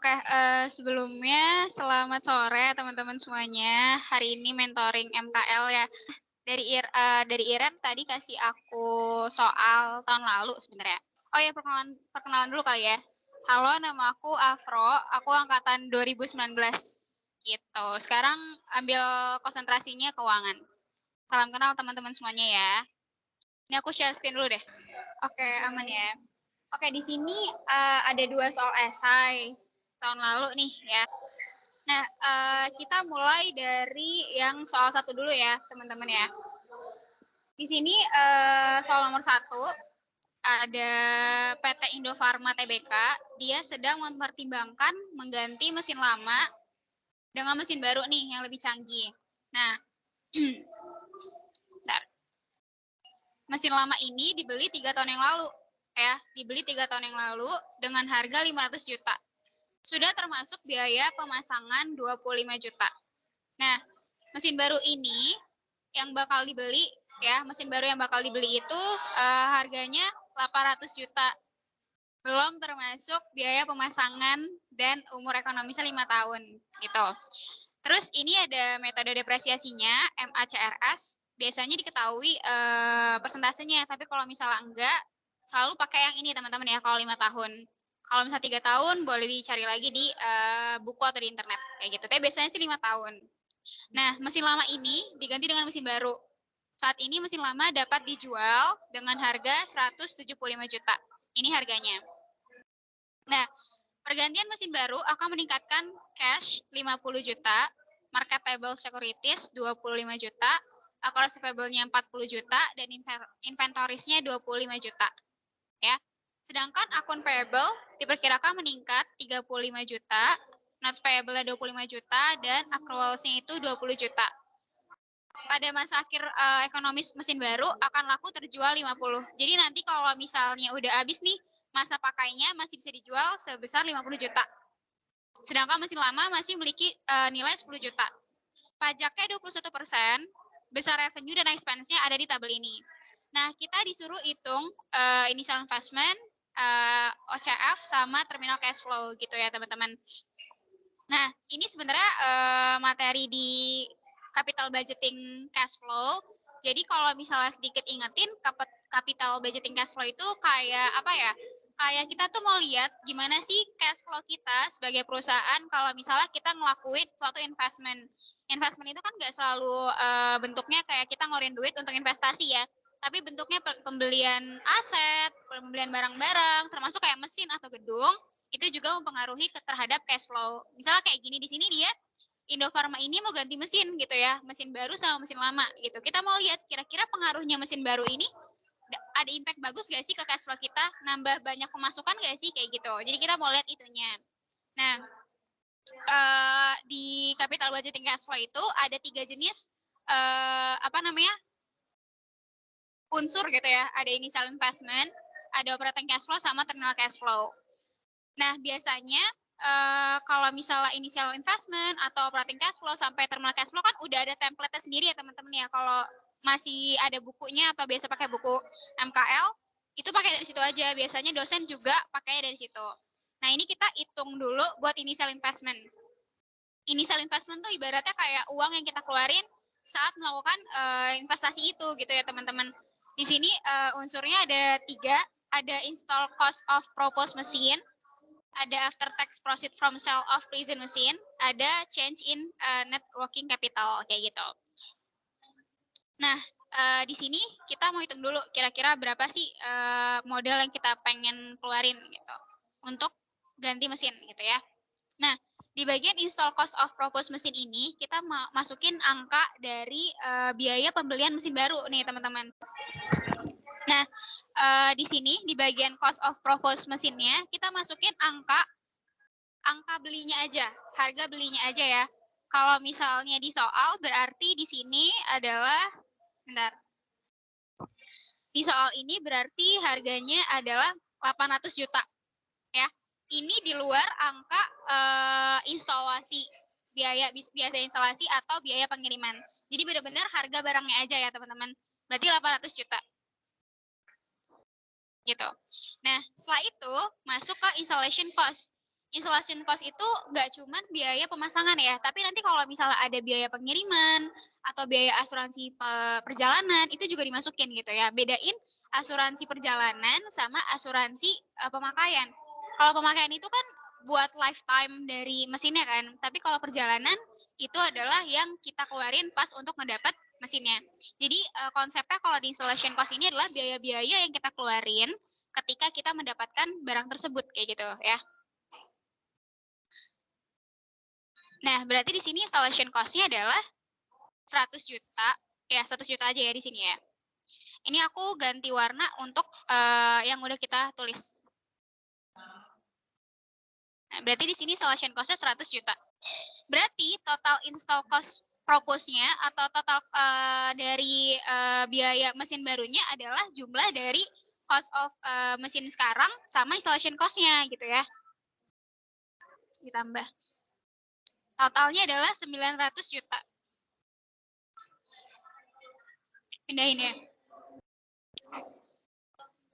Oke, sebelumnya selamat sore teman-teman semuanya. Hari ini mentoring MKL ya. Dari Iren tadi kasih aku soal tahun lalu sebenarnya. Oh ya, perkenalan dulu kali ya. Halo, nama aku Afro. Aku angkatan 2019 gitu. Sekarang ambil konsentrasinya keuangan. Salam kenal teman-teman semuanya ya. Ini aku share screen dulu deh. Oke, aman ya. Oke, di sini ada 2 soal esai tahun lalu nih ya. Nah, kita mulai dari yang soal 1 dulu ya, teman-teman ya. Di sini soal nomor 1 ada PT Indofarma Tbk, dia sedang mempertimbangkan mengganti mesin lama dengan mesin baru nih yang lebih canggih. Nah, bentar. Mesin lama ini dibeli 3 tahun yang lalu ya, dibeli 3 tahun yang lalu dengan harga 500 juta. Sudah termasuk biaya pemasangan 25 juta. Nah, mesin baru ini yang bakal dibeli ya, mesin baru yang bakal dibeli itu harganya 800 juta. Belum termasuk biaya pemasangan dan umur ekonomisnya 5 tahun gitu. Terus ini ada metode depresiasinya MACRS. Biasanya diketahui persentasenya, tapi kalau misalnya enggak, selalu pakai yang ini teman-teman ya kalau 5 tahun. Kalau misalnya 3 tahun boleh dicari lagi di buku atau di internet kayak gitu. Tapi biasanya sih 5 tahun. Nah, mesin lama ini diganti dengan mesin baru. Saat ini mesin lama dapat dijual dengan harga 175 juta. Ini harganya. Nah, pergantian mesin baru akan meningkatkan cash 50 juta, marketable securities 25 juta, accounts receivable-nya 40 juta, dan inventories-nya 25 juta. Ya. Sedangkan akun payable diperkirakan meningkat 35 juta, notes payable-nya 25 juta, dan accruals-nya itu 20 juta. Pada masa akhir ekonomis mesin baru akan laku terjual 50. Jadi nanti kalau misalnya udah habis nih, masa pakainya masih bisa dijual sebesar 50 juta. Sedangkan mesin lama masih memiliki nilai 10 juta. Pajaknya 21%, besar revenue dan expense-nya ada di tabel ini. Nah, kita disuruh hitung initial investment, OCF, sama terminal cash flow gitu ya teman-teman. Nah, ini sebenarnya materi di capital budgeting cash flow. Jadi kalau misalnya sedikit ingetin, capital budgeting cash flow itu kayak apa ya? Kayak kita tuh mau lihat gimana sih cash flow kita sebagai perusahaan kalau misalnya kita ngelakuin suatu investment. Investment itu kan nggak selalu bentuknya kayak kita ngeluarin duit untuk investasi ya. Tapi bentuknya pembelian aset, pembelian barang-barang, termasuk kayak mesin atau gedung, itu juga mempengaruhi terhadap cash flow. Misalnya kayak gini, di sini dia Indofarma ini mau ganti mesin gitu ya, mesin baru sama mesin lama gitu. Kita mau lihat kira-kira pengaruhnya mesin baru ini ada impact bagus gak sih ke cash flow kita, nambah banyak pemasukan gak sih kayak gitu. Jadi kita mau lihat itunya. Nah, di capital budgeting cash flow itu ada 3 jenis unsur gitu ya. Ada initial investment, ada operating cash flow, sama terminal cash flow. Nah, biasanya kalau misalnya initial investment atau operating cash flow sampai terminal cash flow kan udah ada template-nya sendiri ya teman-teman ya. Kalau masih ada bukunya atau biasa pakai buku MKL, itu pakai dari situ aja. Biasanya dosen juga pakai dari situ. Nah, ini kita hitung dulu buat initial investment. Initial investment tuh ibaratnya kayak uang yang kita keluarin saat melakukan investasi itu gitu ya teman-teman. Di sini unsurnya ada 3, ada install cost of proposed machine, ada after tax profit from sale of present machine, ada change in net working capital kayak gitu. Nah, di sini kita mau hitung dulu kira-kira berapa sih modal yang kita pengen keluarin gitu untuk ganti mesin gitu ya. Nah, di bagian install cost of proposed machine ini kita masukin angka dari biaya pembelian mesin baru nih teman-teman. Nah, di sini di bagian cost of proposed mesinnya kita masukin angka belinya aja, harga belinya aja ya. Kalau misalnya di soal berarti di sini adalah Di soal ini berarti harganya adalah 800 juta ya. Ini di luar angka instalasi, biasa instalasi atau biaya pengiriman. Jadi benar-benar harga barangnya aja ya teman-teman. Berarti 800 juta. Gitu. Nah, setelah itu masuk ke installation cost. installation cost itu nggak cuma biaya pemasangan ya, tapi nanti kalau misalnya ada biaya pengiriman atau biaya asuransi perjalanan itu juga dimasukin gitu ya. Bedain asuransi perjalanan sama asuransi pemakaian. Kalau pemakaian itu kan buat lifetime dari mesinnya kan, tapi kalau perjalanan itu adalah yang kita keluarin pas untuk ngedapat mesinnya. Jadi konsepnya kalau di installation cost ini adalah biaya-biaya yang kita keluarin ketika kita mendapatkan barang tersebut kayak gitu ya. Nah, berarti di sini installation cost-nya adalah 100 juta. Ya, 100 juta aja ya di sini ya. Ini aku ganti warna untuk yang udah kita tulis. Nah, berarti di sini installation cost-nya 100 juta. Berarti total install cost propose-nya atau total dari biaya mesin barunya adalah jumlah dari cost of mesin sekarang sama installation cost-nya gitu ya. Ditambah. Totalnya adalah 900 juta. Pindahin ya.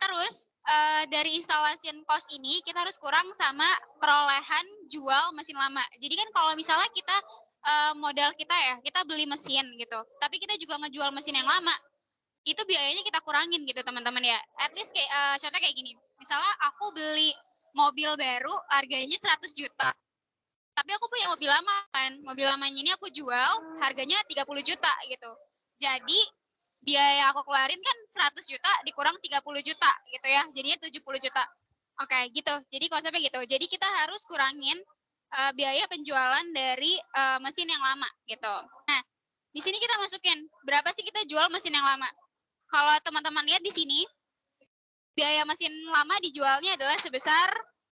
Terus dari installation cost ini kita harus kurang sama perolehan jual mesin lama. Jadi kan kalau misalnya kita modal kita ya, kita beli mesin gitu, tapi kita juga ngejual mesin yang lama, itu biayanya kita kurangin gitu teman-teman ya. At least kayak contoh kayak gini. Misalnya aku beli mobil baru harganya 100 juta. Tapi aku punya mobil lama kan. Mobil lamanya ini aku jual harganya 30 juta gitu. Jadi biaya aku keluarin kan 100 juta dikurang 30 juta gitu ya. Jadinya 70 juta. Oke, gitu. Jadi konsepnya gitu. Jadi kita harus kurangin biaya penjualan dari mesin yang lama gitu. Nah, di sini kita masukin berapa sih kita jual mesin yang lama. Kalau teman-teman lihat di sini, biaya mesin lama dijualnya adalah sebesar,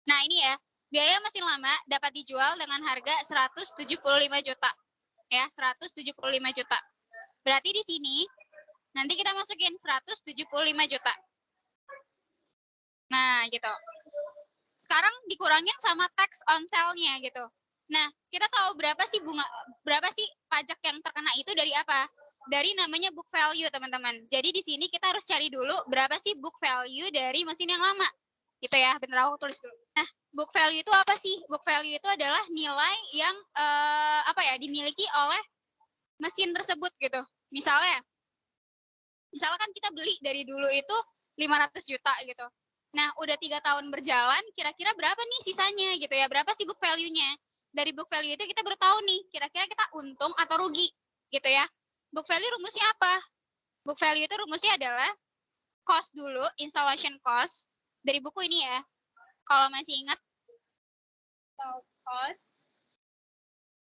nah ini ya, biaya mesin lama dapat dijual dengan harga 175 juta. Ya, 175 juta. Berarti di sini nanti kita masukin 175 juta. Nah, gitu. Sekarang dikurangin sama tax on sale-nya gitu. Nah, kita tahu berapa sih pajak yang terkena itu dari apa? Dari namanya book value, teman-teman. Jadi di sini kita harus cari dulu berapa sih book value dari mesin yang lama. Gitu ya, bentar aku tulis dulu. Nah, book value itu apa sih? Book value itu adalah nilai yang dimiliki oleh mesin tersebut gitu. Misalnya kan kita beli dari dulu itu 500 juta gitu. Nah, udah 3 tahun berjalan, kira-kira berapa nih sisanya gitu ya? Berapa sih book value-nya? Dari book value itu kita baru tahu nih, kira-kira kita untung atau rugi gitu ya. Book value rumusnya apa? Book value itu rumusnya adalah cost dulu, installation cost dari buku ini ya. Kalau masih ingat, cost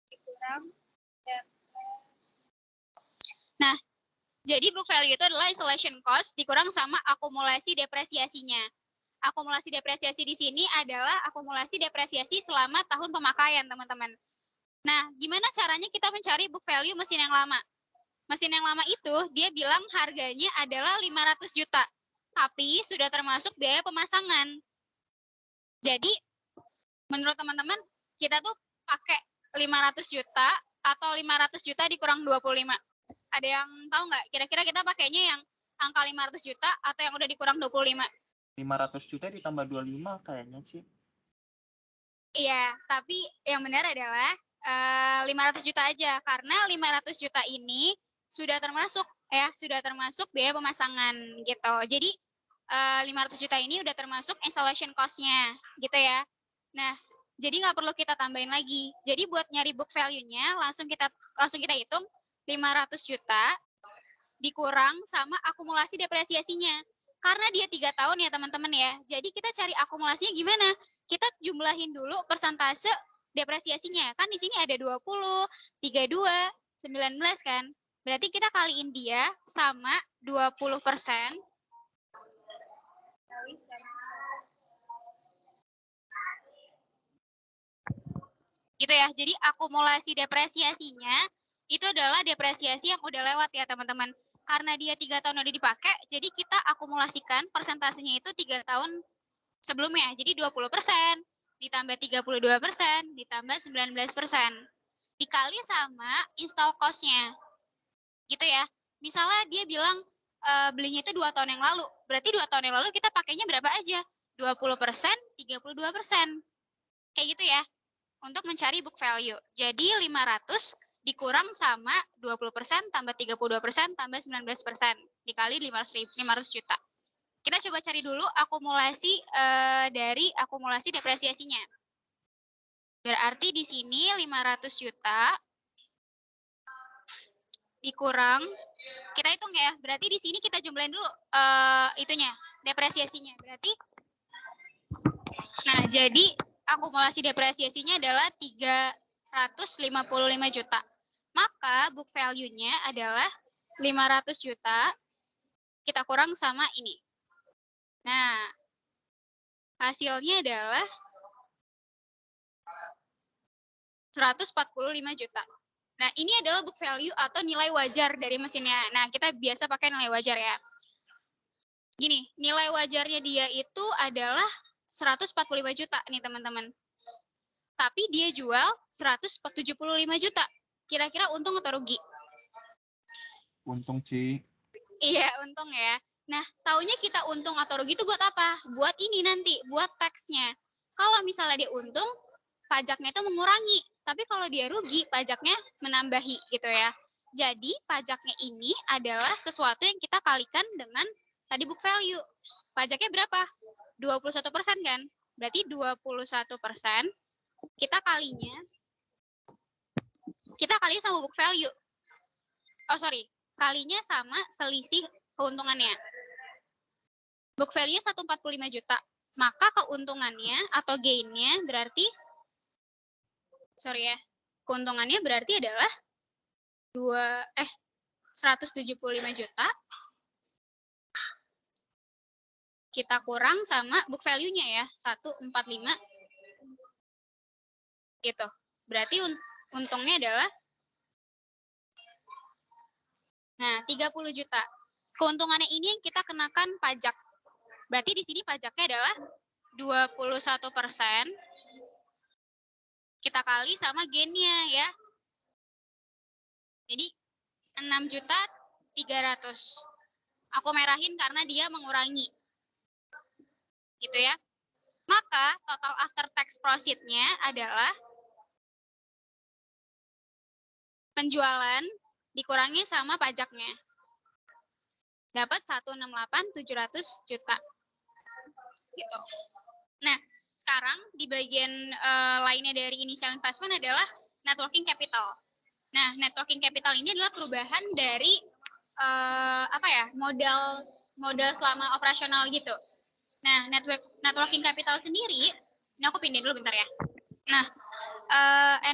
dikurang dan nah, jadi book value itu adalah installation cost dikurang sama akumulasi depresiasinya. Akumulasi depresiasi di sini adalah akumulasi depresiasi selama tahun pemakaian, teman-teman. Nah, gimana caranya kita mencari book value mesin yang lama? Mesin yang lama itu dia bilang harganya adalah 500 juta, tapi sudah termasuk biaya pemasangan. Jadi, menurut teman-teman, kita tuh pakai 500 juta atau 500 juta dikurang 25. Ada yang tahu nggak? Kira-kira kita pakainya yang angka 500 juta atau yang udah dikurang 25? 500 juta ditambah 25 kayaknya sih. Iya, tapi yang benar adalah 500 juta aja. Karena 500 juta ini sudah termasuk biaya pemasangan gitu. Jadi 500 juta ini udah termasuk installation cost-nya gitu ya. Nah, jadi nggak perlu kita tambahin lagi. Jadi buat nyari book value-nya langsung kita hitung 500 juta dikurang sama akumulasi depresiasinya. Karena dia 3 tahun ya teman-teman ya. Jadi kita cari akumulasinya gimana? Kita jumlahin dulu persentase depresiasinya. Kan di sini ada 20, 32, 19 kan. Berarti kita kaliin dia sama 20%. Gitu ya. Jadi akumulasi depresiasinya itu adalah depresiasi yang udah lewat ya teman-teman. Karena dia 3 tahun udah dipakai, jadi kita akumulasikan persentasenya itu 3 tahun sebelumnya. Jadi 20%, ditambah 32%, ditambah 19%. Dikali sama install cost-nya. Gitu ya. Misalnya dia bilang belinya itu 2 tahun yang lalu. Berarti 2 tahun yang lalu kita pakainya berapa aja? 20%, 32%. Kayak gitu ya, untuk mencari book value. Jadi 500 dikurang sama 20% tambah 32% tambah 19% dikali 500 juta. Kita coba cari dulu akumulasi dari akumulasi depresiasinya. Berarti di sini 500 juta dikurang, kita hitung ya. Berarti di sini kita jumlahin dulu itunya, depresiasinya. Berarti nah, jadi akumulasi depresiasinya adalah 355 juta. Maka book value-nya adalah 500 juta kita kurang sama ini. Nah, hasilnya adalah 145 juta. Nah, ini adalah book value atau nilai wajar dari mesinnya. Nah, kita biasa pakai nilai wajar ya. Gini, nilai wajarnya dia itu adalah 145 juta nih teman-teman. Tapi dia jual 175 juta. Kira-kira untung atau rugi? Untung, Ci. Iya, untung ya. Nah, taunya kita untung atau rugi itu buat apa? Buat ini nanti, buat taxnya. Kalau misalnya dia untung, pajaknya itu mengurangi. Tapi kalau dia rugi, pajaknya menambahi gitu ya. Jadi, pajaknya ini adalah sesuatu yang kita kalikan dengan tadi book value. Pajaknya berapa? 21% kan? Berarti 21% kita kali sama book value. Oh, sorry. Kalinya sama selisih keuntungannya. Book value 145 juta. Maka keuntungannya atau gain-nya berarti keuntungannya berarti adalah 175 juta kita kurang sama book value-nya ya, 145 gitu. Berarti untungnya adalah 30 juta. Keuntungannya ini yang kita kenakan pajak. Berarti di sini pajaknya adalah 21%. Kita kali sama gain-nya ya. Jadi 6.300.000. Aku merahin karena dia mengurangi. Gitu ya. Maka total after tax profit-nya adalah penjualan dikurangi sama pajaknya. Dapat 168.700 juta. Gitu. Nah, sekarang di bagian lainnya dari initial investment adalah net working capital. Nah, net working capital ini adalah perubahan dari modal selama operasional gitu. Nah, net working capital sendiri, ini aku pindahin dulu bentar ya. Nah,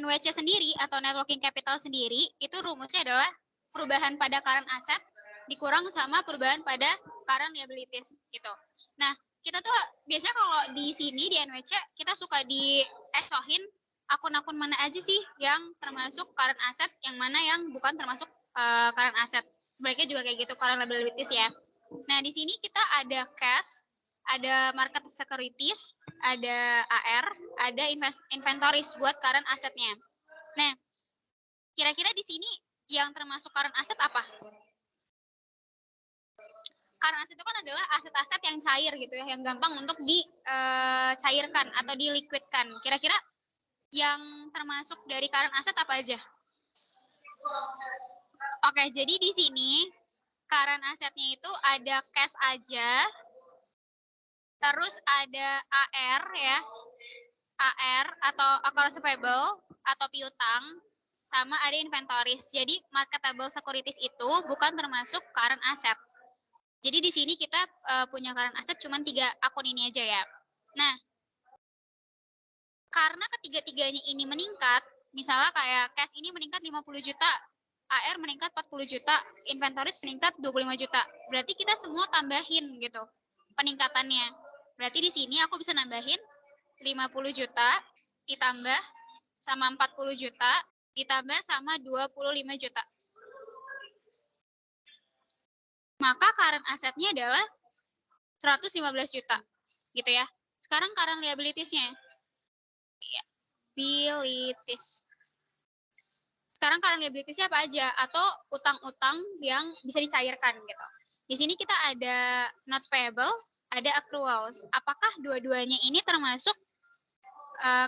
NWC sendiri atau net working capital sendiri itu rumusnya adalah perubahan pada current asset dikurang sama perubahan pada current liabilities gitu. Nah, kita tuh biasanya kalau di sini di NWC kita suka diecohin akun-akun mana aja sih yang termasuk current asset, yang mana yang bukan termasuk current asset. Sebaliknya juga kayak gitu current liabilities ya. Nah, di sini kita ada cash, ada market securities, ada AR, ada inventories buat current assetnya. Nah, kira-kira di sini yang termasuk current asset apa? Current asset itu kan adalah aset-aset yang cair gitu ya, yang gampang untuk dicairkan atau diliquidkan. Kira-kira yang termasuk dari current asset apa aja? Oke, jadi di sini current assetnya itu ada cash aja, terus ada AR ya, AR atau accounts receivable atau piutang, sama ada inventories. Jadi marketable securities itu bukan termasuk current asset. Jadi di sini kita punya current asset cuma 3 akun ini aja ya. Nah, karena ketiga-tiganya ini meningkat, misalnya kayak cash ini meningkat 50 juta, AR meningkat 40 juta, inventories meningkat 25 juta. Berarti kita semua tambahin gitu peningkatannya. Berarti di sini aku bisa nambahin 50 juta ditambah sama 40 juta ditambah sama 25 juta. Maka current assetnya adalah 115 juta. Gitu ya. Sekarang current liabilities-nya. Liabilities. Sekarang current liabilities-nya apa aja? Atau utang-utang yang bisa dicairkan gitu. Di sini kita ada notes payable, ada accruals. Apakah dua-duanya ini termasuk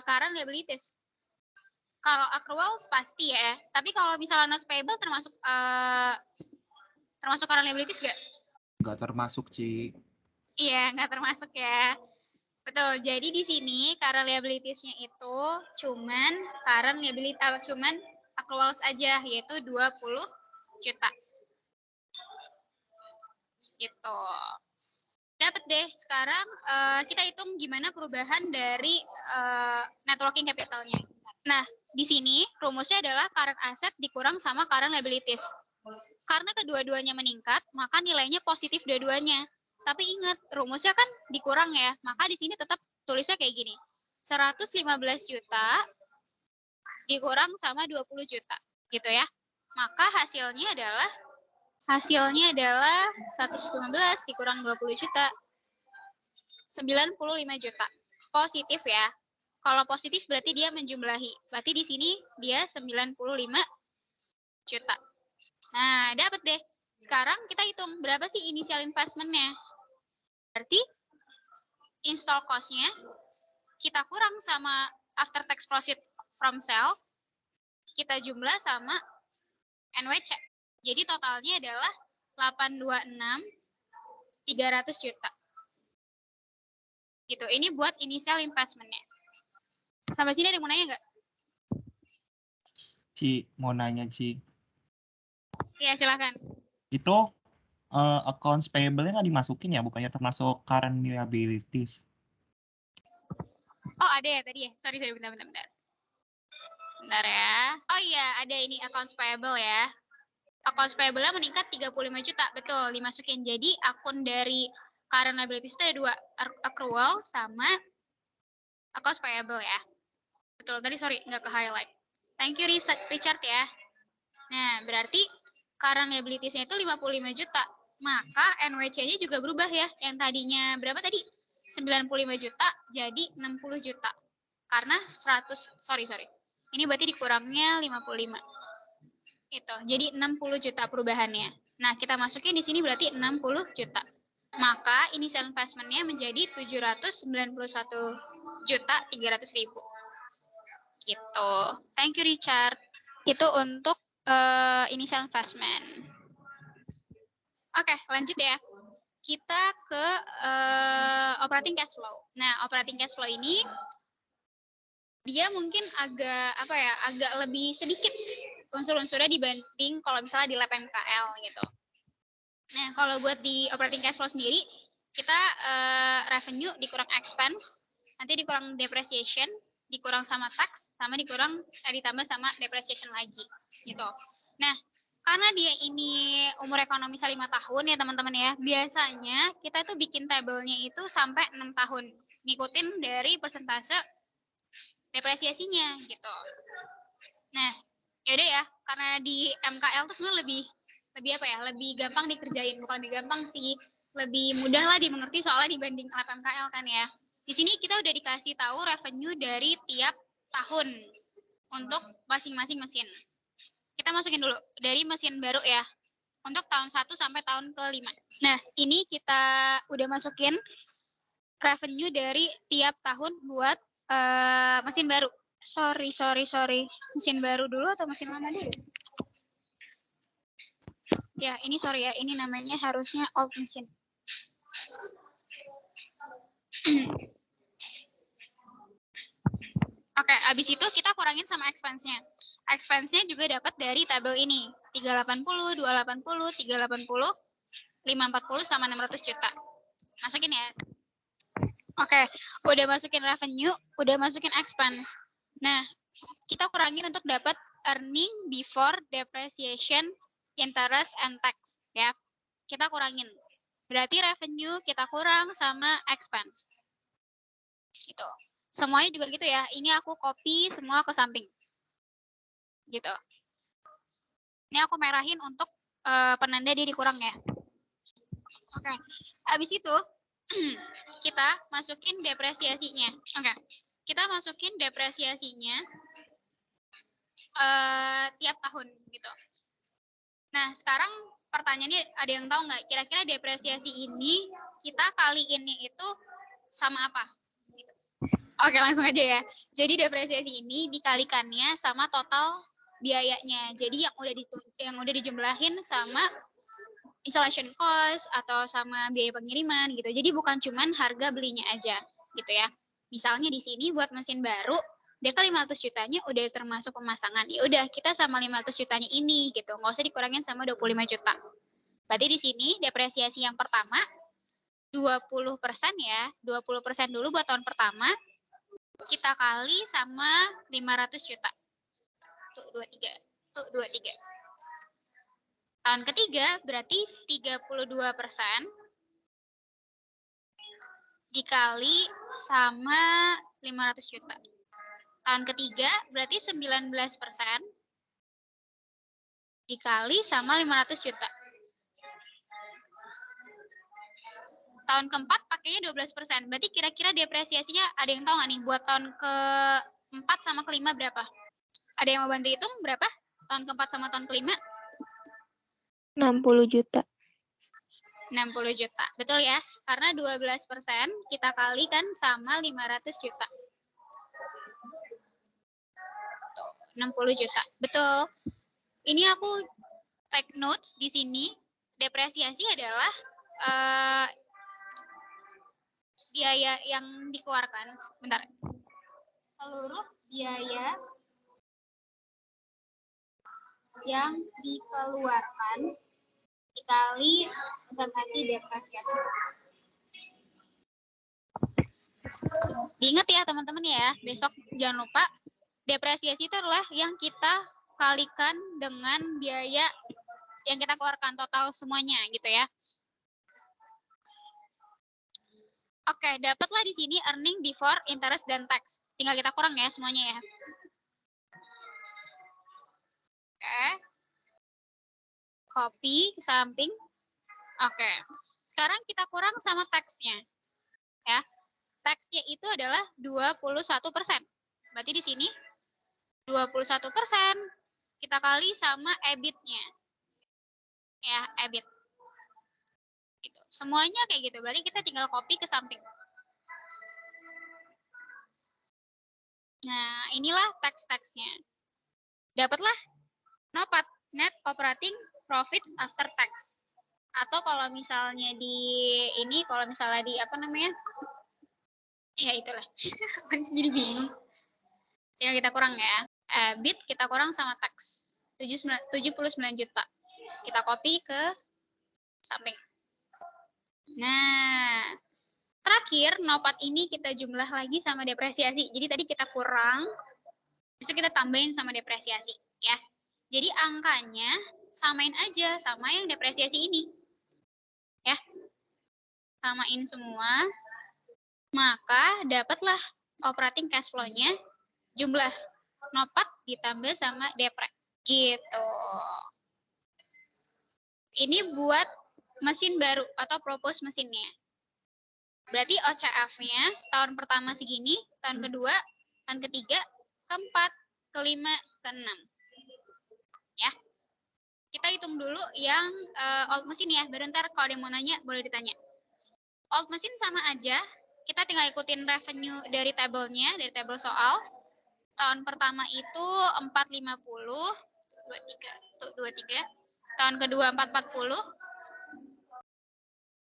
current liabilities. Kalau accruals pasti ya, tapi kalau misalnya notes payable termasuk current liabilities nggak? Nggak termasuk, Ci. Iya, nggak termasuk ya. Betul. Jadi di sini current liabilities-nya itu cuman accruals aja, yaitu 20 juta. Gitu. Dapat deh. Sekarang kita hitung gimana perubahan dari net working capital-nya. Nah, di sini rumusnya adalah current asset dikurang sama current liabilities. Karena kedua-duanya meningkat, maka nilainya positif dua-duanya. Tapi ingat, rumusnya kan dikurang ya, maka di sini tetap tulisnya kayak gini. 115 juta dikurang sama 20 juta, gitu ya. Maka hasilnya adalah 115 dikurang 20 juta. 95 juta. Positif ya. Kalau positif berarti dia menjumlahi. Berarti di sini dia 95 juta. Nah, dapat deh. Sekarang kita hitung berapa sih initial investment-nya. Berarti install cost-nya kita kurang sama after tax profit from sale, kita jumlah sama NWC. Jadi totalnya adalah 826 300 juta. Gitu. Ini buat initial investment-nya. Sampai sini ada yang mau nanya nggak? Ci, mau nanya, Ci. Ya, silakan. Itu accounts payable-nya nggak dimasukin ya? Bukannya termasuk current liabilities? Oh, ada ya tadi ya? Sorry, bentar. Bentar ya. Oh iya, ada ini accounts payable ya. Accounts payable-nya meningkat 35 juta. Betul, dimasukin. Jadi akun dari current liabilities itu ada dua. Accrual sama accounts payable ya. Betul, tadi sorry, nggak ke-highlight. Thank you, Richard ya. Nah, berarti current liabilities-nya itu 55 juta. Maka NWC-nya juga berubah ya. Yang tadinya berapa tadi? 95 juta jadi 60 juta. Karena 100, sorry. Ini berarti dikurangnya 55. Itu. Jadi 60 juta perubahannya. Nah, kita masukin di sini berarti 60 juta. Maka initial investment-nya menjadi 791 juta 300 ribu. Gitu. Thank you, Richard. Itu untuk initial investment. Oke, lanjut ya. Kita ke operating cash flow. Nah, operating cash flow ini dia mungkin agak lebih sedikit unsur-unsurnya dibanding kalau misalnya di lab MKL gitu. Nah, kalau buat di operating cash flow sendiri, kita revenue dikurang expense, nanti dikurang depreciation, dikurang sama tax, sama ditambah sama depreciation lagi gitu. Nah, karena dia ini umur ekonomi 5 tahun ya teman-teman ya, biasanya kita tuh bikin tabelnya itu sampai 6 tahun, ngikutin dari persentase depresiasinya gitu. Nah, yaudah ya, karena di MKL tuh sebenarnya lebih gampang dikerjain, bukan lebih gampang sih, lebih mudah lah dimengerti soalnya dibanding lab MKL kan ya. Di sini kita udah dikasih tahu revenue dari tiap tahun untuk masing-masing mesin. Kita masukin dulu dari mesin baru ya, untuk tahun 1 sampai tahun ke-5. Nah, ini kita udah masukin revenue dari tiap tahun buat mesin baru. Sorry. Mesin baru dulu atau mesin lama dulu? Ya, ini sorry ya. Ini namanya harusnya old mesin. Oke, abis itu kita kurangin sama expense-nya. Expense-nya juga dapat dari tabel ini. 380, 280, 380, 540, sama 600 juta. Masukin ya. Oke, udah masukin revenue, udah masukin expense. Nah, kita kurangin untuk dapat earning before depreciation, interest, and tax. Ya, kita kurangin. Berarti revenue kita kurang sama expense. Gitu. Semuanya juga gitu ya. Ini aku copy semua ke samping. Gitu. Ini aku merahin untuk penanda dia dikurang ya. Oke. Habis itu kita masukin depresiasinya. Oke. Kita masukin depresiasinya tiap tahun gitu. Nah, sekarang pertanyaannya ada yang tahu nggak? Kira-kira depresiasi ini kita kaliinnya itu sama apa? Gitu. Oke, langsung aja ya. Jadi depresiasi ini dikalikannya sama total biayanya. Jadi yang udah dijumlahin sama installation cost atau sama biaya pengiriman gitu. Jadi bukan cuman harga belinya aja gitu ya. Misalnya di sini buat mesin baru, dia kan 500 jutanya udah termasuk pemasangan. Ya udah, kita sama 500 jutanya ini gitu. Nggak usah dikurangin sama 25 juta. Berarti di sini depresiasi yang pertama 20% ya. 20% dulu buat tahun pertama. Kita kali sama 500 juta. Tuh 23. Tuh 23. Tahun ketiga berarti 32% dikali sama 500 juta. Tahun ketiga berarti 19% dikali sama 500 juta. Tahun keempat pakainya 12%. Berarti kira-kira depresiasinya ada yang tahu nggak nih buat tahun keempat sama kelima berapa? Ada yang mau bantu hitung berapa? Tahun keempat sama tahun kelima? 60 juta. 60 juta. Betul ya? Karena 12% kita kalikan sama 500 juta. Tuh, 60 juta. Betul. Ini aku take notes di sini. Depresiasi adalah biaya yang dikeluarkan. Bentar. Seluruh biaya yang dikeluarkan dikali presentasi depresiasi. Diingat ya teman-teman ya, besok jangan lupa depresiasi itu adalah yang kita kalikan dengan biaya yang kita keluarkan total semuanya gitu ya. Oke, dapatlah di sini earning before interest dan tax. Tinggal kita kurang ya semuanya ya. Oke. Copy ke samping. Oke. Sekarang kita kurang sama tax-nya. Ya. Tax-nya itu adalah 21%. Berarti di sini 21% kita kali sama EBIT-nya. Ya, EBIT. Gitu. Semuanya kayak gitu. Berarti kita tinggal copy ke samping. Nah, inilah tax-taxnya. Dapatlah NOPAT, net operating profit after tax. Atau kalau misalnya di ini, kalau misalnya di apa namanya? Ya itulah. Jadi bingung. Ya kita kurang ya. EBIT kita kurang sama tax. 79 juta. Kita copy ke samping. Nah, terakhir NOPAT ini kita jumlah lagi sama depresiasi. Jadi tadi kita kurang, bisa kita tambahin sama depresiasi ya. Jadi angkanya samain aja sama yang depresiasi ini. Ya. Samain semua. Maka dapatlah operating cash flow-nya jumlah NOPAT ditambah sama depre. Gitu. Ini buat mesin baru atau propose mesinnya. Berarti OCF-nya tahun pertama segini, tahun kedua, tahun ketiga, keempat, kelima, keenam. Ya. Kita hitung dulu yang old mesin ya. Bentar kalau ada yang mau nanya, boleh ditanya. Old mesin sama aja. Kita tinggal ikutin revenue dari tabelnya, dari tabel soal. Tahun pertama itu 450, 23. Tahun kedua 440.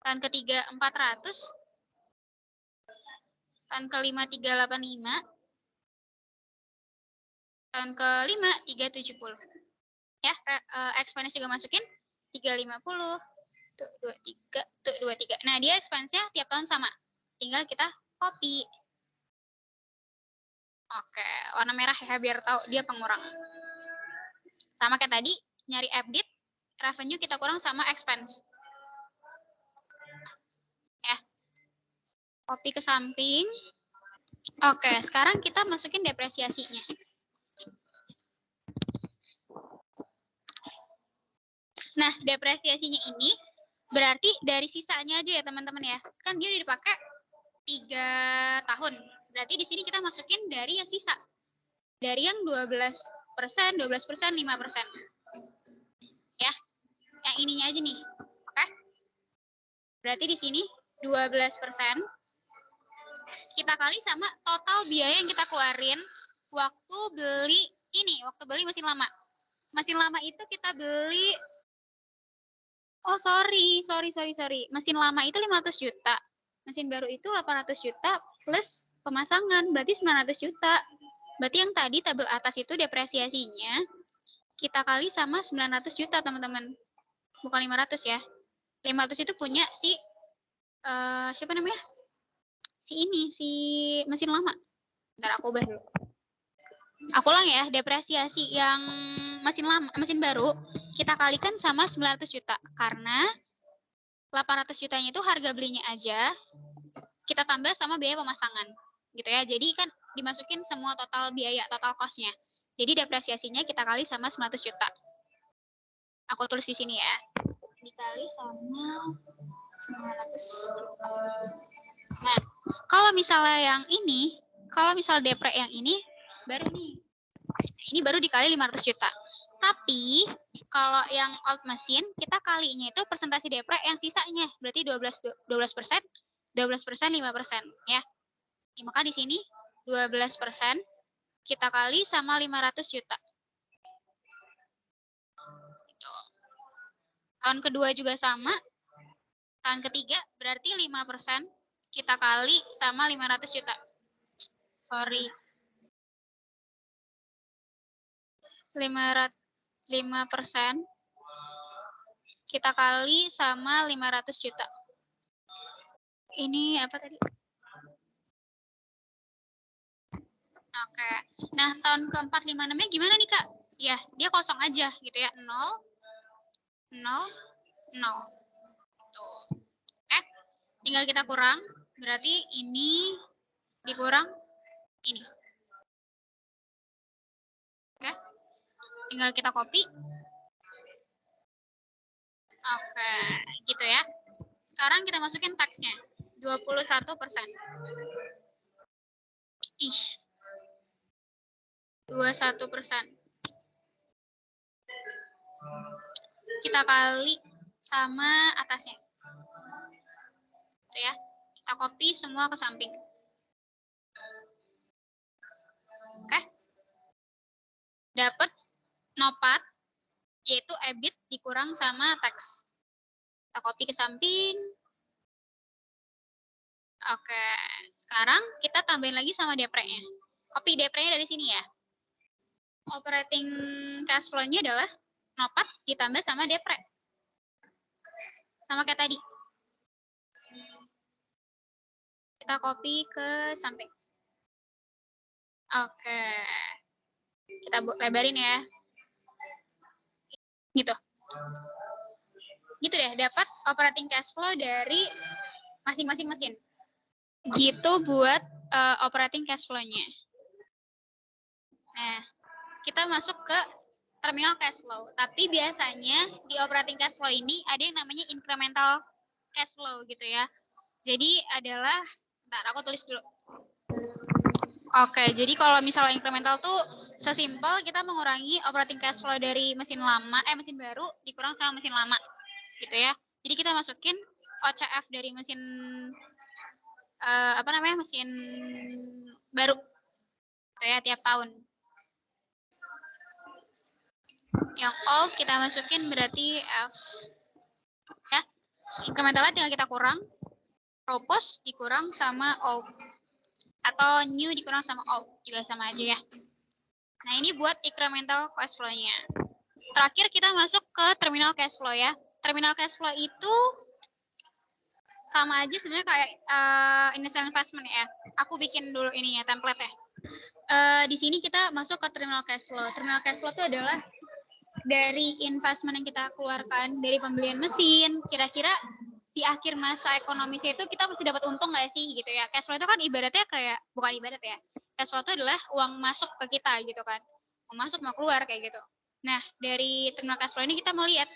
Tahun ketiga 400. Tahun kelima 385. Tahun kelima 370. Ya, expense juga masukin 350. Tuh 23, tuh 23. Nah, dia expense-nya tiap tahun sama. Tinggal kita copy. Oke, warna merah ya biar tahu dia pengurang. Sama kayak tadi, nyari EBIT, revenue kita kurang sama expense. Ya. Copy ke samping. Oke, sekarang kita masukin depresiasinya. Nah, depresiasinya ini berarti dari sisanya aja ya teman-teman ya. Kan dia udah dipakai 3 tahun. Berarti di sini kita masukin dari yang sisa. Dari yang 12%, 12%, 5%. Ya. Yang ininya aja nih. Oke. Berarti di sini 12%. kita kali sama total biaya yang kita keluarin waktu beli mesin lama. Mesin lama itu kita beli, oh sorry. Mesin lama itu 500 juta. Mesin baru itu 800 juta plus pemasangan, berarti 900 juta. Berarti yang tadi tabel atas itu depresiasinya kita kali sama 900 juta, teman-teman. Bukan 500 ya. 500 itu punya si siapa namanya? Si mesin lama. Bentar aku ubah dulu. Aku ulang ya, depresiasi yang mesin baru kita kalikan sama 900 juta karena 800 jutanya itu harga belinya aja kita tambah sama biaya pemasangan gitu ya. Jadi kan dimasukin semua total biaya, total cost-nya. Jadi depresiasinya kita kali sama 900 juta. Aku tulis di sini ya. Dikali sama 900 juta. Nah, kalau misalnya depre yang ini baru nih. Ini baru dikali 500 juta. Tapi kalau yang old mesin kita kalinya itu persentase depre yang sisanya. Berarti 12%, 5% ya. Maka di sini 12% kita kali sama 500 juta. Gitu. Tahun kedua juga sama. Tahun ketiga berarti 5% kita kali sama 500 juta. Sorry. 5% kita kali sama 500 juta. Ini apa tadi? Oke. Nah, tahun ke-4, 5, 6-nya gimana nih, Kak? Ya, dia kosong aja gitu ya. 0, 0, 0. Tuh. Oke. Tinggal kita kurang. Berarti ini dikurang ini. Oke. Tinggal kita copy. Oke, gitu ya. Sekarang kita masukin teksnya. 21%. Ih. 21%. Kita kali sama atasnya. Itu ya. Kita copy semua ke samping. Oke. Dapat nopat, yaitu EBIT dikurang sama teks. Kita copy ke samping. Oke. Sekarang kita tambahin lagi sama depre-nya. Copy depre-nya dari sini ya. Operating cash flow-nya adalah nopat ditambah sama depre. Sama kayak tadi. Kita copy ke samping. Oke. Kita lebarin ya. Gitu. Gitu deh, dapat operating cash flow dari masing-masing mesin. Gitu buat operating cash flow-nya. Nah, kita masuk ke terminal cash flow. Tapi biasanya di operating cash flow ini ada yang namanya incremental cash flow gitu ya. Jadi adalah, bentar aku tulis dulu. Oke, jadi kalau misalnya incremental tuh sesimpel kita mengurangi operating cash flow dari mesin baru dikurang sama mesin lama. Gitu ya. Jadi kita masukin OCF dari mesin mesin baru. Gitu ya, tiap tahun. Yang old kita masukin berarti F. Ya. Incrementalnya tinggal kita kurang. Propose dikurang sama old. Atau new dikurang sama old. Juga sama aja ya. Nah, ini buat incremental cash flow-nya. Terakhir kita masuk ke terminal cash flow ya. Terminal cash flow itu sama aja sebenarnya kayak initial investment ya. Aku bikin dulu ininya, template-nya. Di sini kita masuk ke terminal cash flow. Terminal cash flow itu adalah dari investment yang kita keluarkan, dari pembelian mesin, kira-kira di akhir masa ekonomisnya itu kita masih dapat untung nggak sih gitu ya. Cash flow itu kan ibaratnya kayak, bukan ibarat ya, cash flow itu adalah uang masuk ke kita gitu kan. Mau masuk, mau keluar kayak gitu. Nah, dari terminal cash flow ini kita melihat,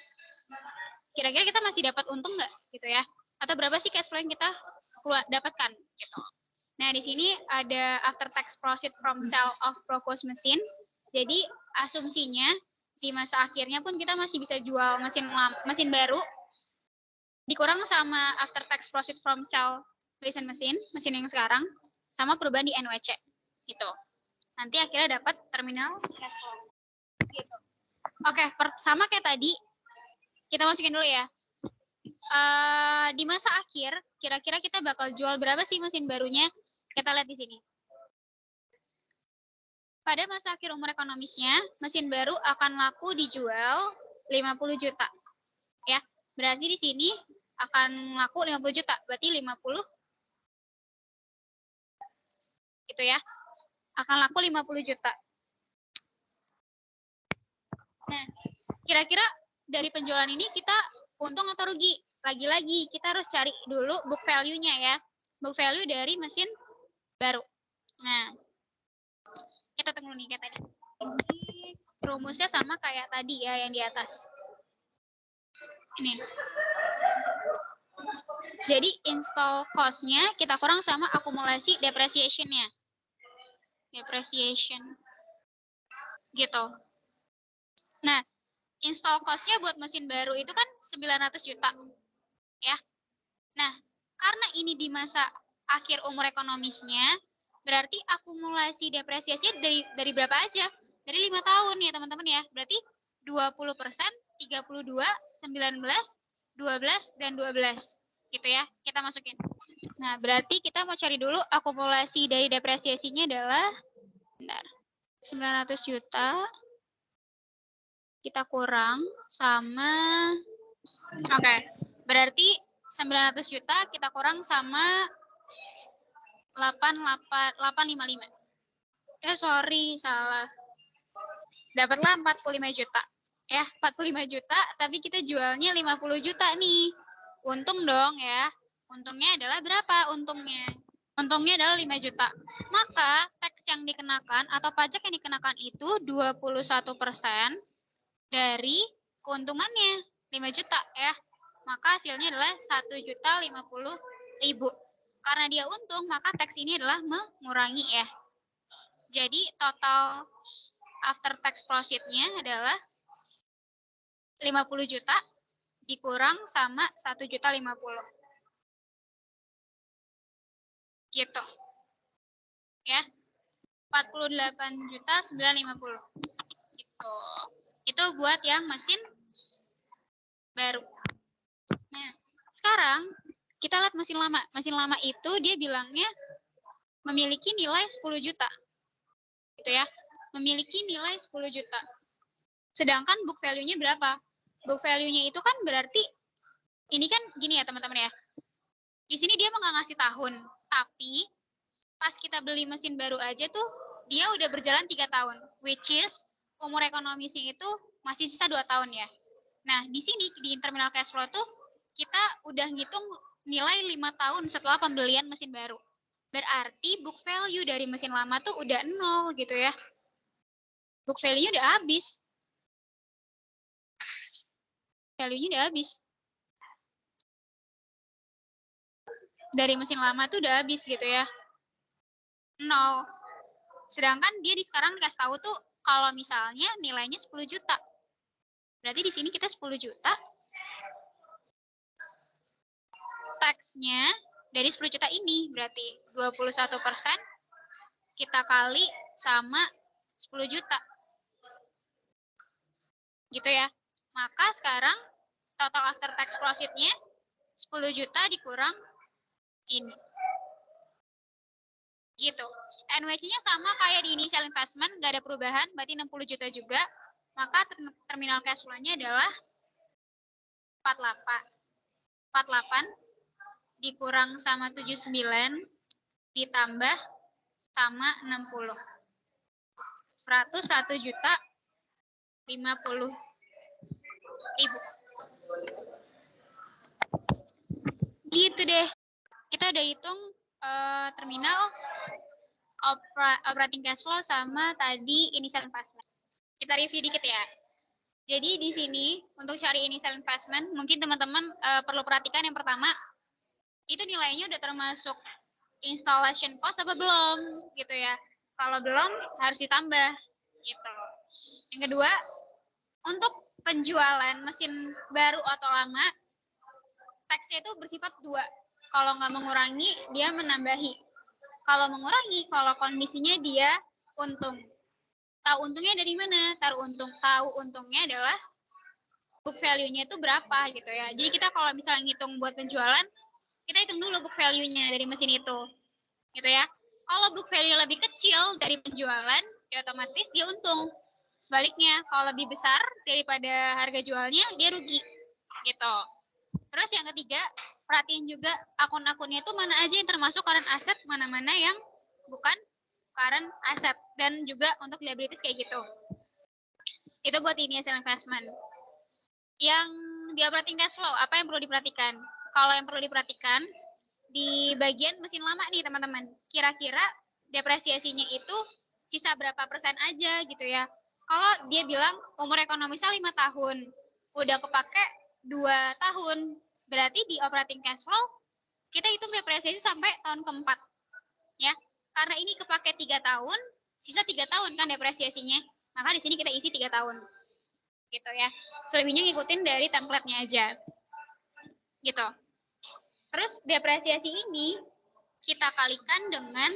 kira-kira kita masih dapat untung nggak gitu ya. Atau berapa sih cash flow yang kita dapatkan gitu. Nah, di sini ada after tax proceed from sale of proposed machine. Jadi, asumsinya di masa akhirnya pun kita masih bisa jual mesin baru dikurang sama after tax proceed from sale recent mesin yang sekarang. sama perubahan di NWC gitu. Nanti akhirnya dapat terminal cash flow gitu. Oke, sama kayak tadi, kita masukin dulu ya. Di masa akhir, kira-kira kita bakal jual berapa sih mesin barunya? Kita lihat di sini. Pada masa akhir umur ekonomisnya, mesin baru akan laku dijual 50 juta. Ya, berarti di sini akan laku 50 juta. Berarti 50 gitu ya. Akan laku 50 juta. Nah, kira-kira dari penjualan ini kita untung atau rugi? Lagi-lagi kita harus cari dulu book value-nya ya. Book value dari mesin baru. Nah, kita tunggu nih kayak tadi. Ini rumusnya sama kayak tadi ya yang di atas. Ini. Jadi install cost-nya kita kurang sama akumulasi depreciation-nya. Depreciation. Gitu. Nah, install cost-nya buat mesin baru itu kan 900 juta. Ya. Nah, karena ini di masa akhir umur ekonomisnya, berarti akumulasi depresiasi dari berapa aja? Dari 5 tahun ya teman-teman ya. Berarti 20%, 32, 19, 12, dan 12. Gitu ya, kita masukin. Nah, berarti kita mau cari dulu akumulasi dari depresiasinya adalah 900 juta. Kita kurang sama, oke, berarti 900 juta kita kurang sama 855. Sorry, salah. Dapatlah 45 juta. Ya, 45 juta, tapi kita jualnya 50 juta nih. Untung dong ya. Untungnya adalah berapa untungnya? Untungnya adalah 5 juta. Maka tax yang dikenakan atau pajak yang dikenakan itu 21% dari keuntungannya 5 juta ya. Maka hasilnya adalah 1.050.000. Karena dia untung, maka tax ini adalah mengurangi ya. Jadi total after tax profit-nya adalah 50 juta dikurang sama 1.050. Gitu. Ya. 48.950. Gitu. Itu buat yang mesin baru. Nah, sekarang kita lihat mesin lama. Mesin lama itu dia bilangnya memiliki nilai 10 juta. Gitu ya. Memiliki nilai 10 juta. Sedangkan book value-nya berapa? Book value-nya itu kan berarti, ini kan gini ya teman-teman ya. Di sini dia nggak ngasih tahun. Tapi pas kita beli mesin baru aja tuh, dia udah berjalan 3 tahun. Which is, umur ekonomisnya itu masih sisa 2 tahun ya. Nah, di sini di terminal cash flow tuh kita udah ngitung nilai 5 tahun setelah pembelian mesin baru. Berarti book value dari mesin lama tuh udah 0 gitu ya. Book value-nya udah habis. Value-nya udah habis. Dari mesin lama tuh udah habis gitu ya. 0. Sedangkan dia sekarang dikasih tahu tuh kalau misalnya nilainya 10 juta. Berarti di sini kita 10 juta. Tax-nya dari 10 juta ini berarti 21% kita kali sama 10 juta. Gitu ya. Maka sekarang total after tax profit-nya 10 juta dikurang ini. Gitu. NWC-nya sama kayak di initial investment, nggak ada perubahan, berarti 60 juta juga. Maka terminal cash flow-nya adalah 48 dikurang sama 79 ditambah sama 60. 101 juta 50.000. Gitu deh. Kita udah hitung terminal operating cash flow sama tadi initial investment. Kita review dikit ya. Jadi di sini untuk cari initial investment, mungkin teman-teman perlu perhatikan yang pertama, itu nilainya udah termasuk installation cost apa belum gitu ya. Kalau belum harus ditambah gitu. Yang kedua, untuk penjualan mesin baru atau lama, tax-nya itu bersifat 2. Kalau nggak mengurangi, dia menambahi. Kalau mengurangi, kalau kondisinya dia untung. Tahu untungnya dari mana? Tahu untungnya adalah book value-nya itu berapa gitu ya. Jadi kita kalau misalnya ngitung buat penjualan, kita hitung dulu book value-nya dari mesin itu. Gitu ya. Kalau book value lebih kecil dari penjualan, ya otomatis dia untung. Sebaliknya, kalau lebih besar daripada harga jualnya, dia rugi. Gitu. Terus yang ketiga, perhatiin juga akun-akunnya itu mana aja yang termasuk current asset, mana-mana yang bukan current asset. Dan juga untuk liabilities kayak gitu. Itu buat initial investment. Yang di operating cash flow, apa yang perlu diperhatikan? Kalau yang perlu diperhatikan, di bagian mesin lama nih teman-teman, kira-kira depresiasinya itu sisa berapa persen aja gitu ya. Kalau dia bilang umur ekonomisnya 5 tahun, udah kepake 2 tahun, berarti di operating cash flow kita hitung depresiasi sampai tahun keempat. Ya, karena ini kepake 3 tahun, sisa 3 tahun kan depresiasinya. Maka di sini kita isi 3 tahun. Gitu ya. Selebihnya ngikutin dari template-nya aja. Gitu. Terus depresiasi ini kita kalikan dengan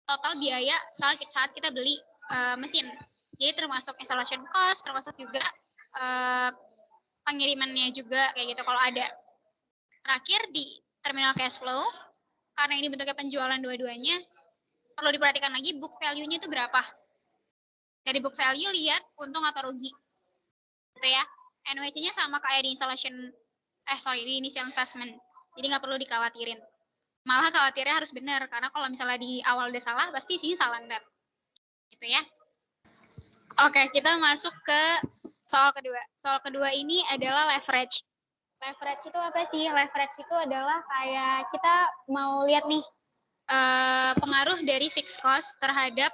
total biaya saat kita beli mesin. Jadi termasuk installation cost, termasuk juga pengirimannya juga kayak gitu kalau ada. Terakhir di terminal cash flow, karena ini bentuknya penjualan dua-duanya, perlu diperhatikan lagi book value-nya itu berapa. Dari book value lihat untung atau rugi. Gitu ya. NWC-nya sama kayak di di initial investment. Jadi nggak perlu dikhawatirin. Malah khawatirnya harus benar, karena kalau misalnya di awal udah salah, pasti sini salah ntar. Gitu ya. Oke, kita masuk ke soal kedua. Soal kedua ini adalah leverage. Leverage itu apa sih? Leverage itu adalah kayak kita mau lihat nih pengaruh dari fixed cost terhadap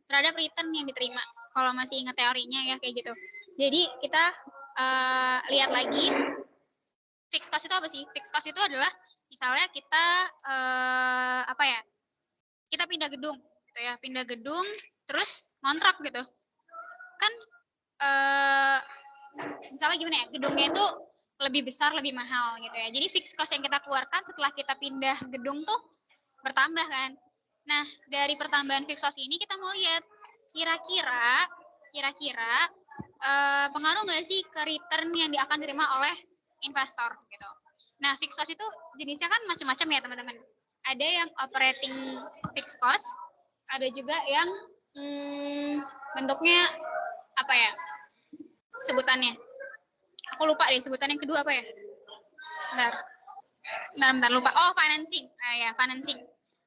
terhadap return yang diterima. Kalau masih ingat teorinya ya kayak gitu. Jadi kita lihat lagi fixed cost itu apa sih? Fixed cost itu adalah misalnya kita kita pindah gedung gitu ya, pindah gedung terus kontrak gitu. Kan misalnya gimana ya? Gedungnya itu lebih besar, lebih mahal gitu ya. Jadi fixed cost yang kita keluarkan setelah kita pindah gedung tuh bertambah kan. Nah, dari pertambahan fixed cost ini kita mau lihat kira-kira pengaruh nggak sih ke return yang akan diterima oleh investor gitu. Nah, fixed cost itu jenisnya kan macam-macam ya teman-teman. Ada yang operating fixed cost, ada juga yang bentuknya apa ya sebutannya. Aku lupa deh sebutan yang kedua apa ya. Bentar lupa. Oh, financing. Nah ya, financing.